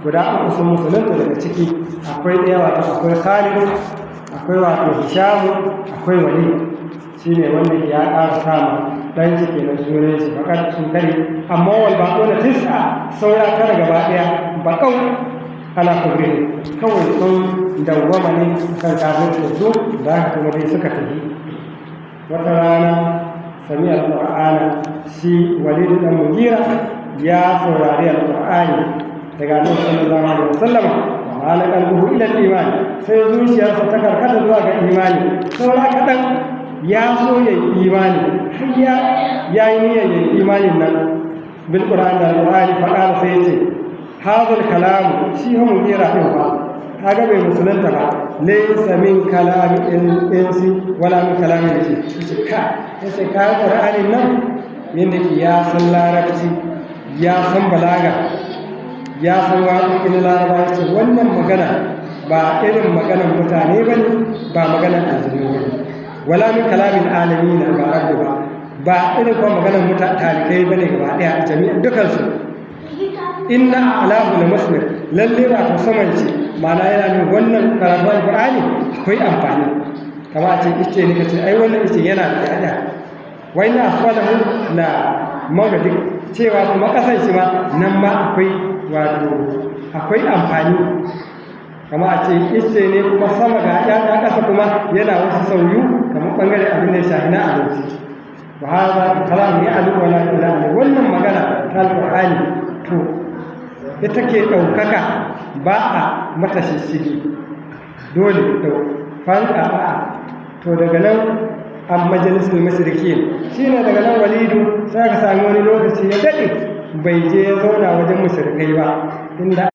guda uku sun musulunta daga ciki, akwai ɗaya wato akwai Khalidu, akwai wato Hishamu, akwai Walid, shi ne wanda ya ƙara sama ɗan ciki na sunan shi bakar sun kare, amma wal baƙo da tis'a saura tara gaba ɗaya baƙau ana kubri kawai sun dawwama ne kan kafin su da haka kuma dai suka tafi. Wata rana sami al-Qur'ana shi Walid dan Mughira ya saurari al-Qur'ani daga Annabi sallallahu alaihi wasallam wa ala qalbuhu ila al-iman, sai zuciyarsa ta karkata zuwa ga imani, saura kaɗan ya so ya yi imani har ya yi niyyar yin imanin nan bil Qur'an da al-Qur'ani fa qala sai yace hadal kalamu shi ho Mughira din ba kaga bai musulunta ba, laysa min kalami insi wala min kalami shi ka yace ka Qur'anin nan yanda ki ya san larabci ya san balaga ya san waƙoƙin laraba ce wannan magana ba irin maganar mutane ba ne, ba maganar aljanu ba ne, wala min kalamin alamin ba rabbi ba irin kuma maganar talikai ba ne gaba ɗaya jami'an dukansu. Inna alahu la muslim, lalle ba ta saman ce ma'ana yana nuna wannan karatun Qur'ani akwai amfani, kama ce ice ne kace ai wannan ice yana da yaya wai na asfalahu la magadi, cewa kuma kasan shi ma nan ma akwai wato akwai amfani, kama a ce ice ne kuma sama ga ya kasa kuma yana wasu sauyu kamar bangare abin da ya shafi na abinci. Wa hada kalam ya alu wala ilaha, wannan magana ta Qur'ani to ita ke ɗaukaka ba a mata shishigi dole da fanka a to daga nan an majalisul mashrikin shine daga nan Walidu sai ka sami wani lokaci ya daɗe bai je ya zauna wajen mushrikai ba inda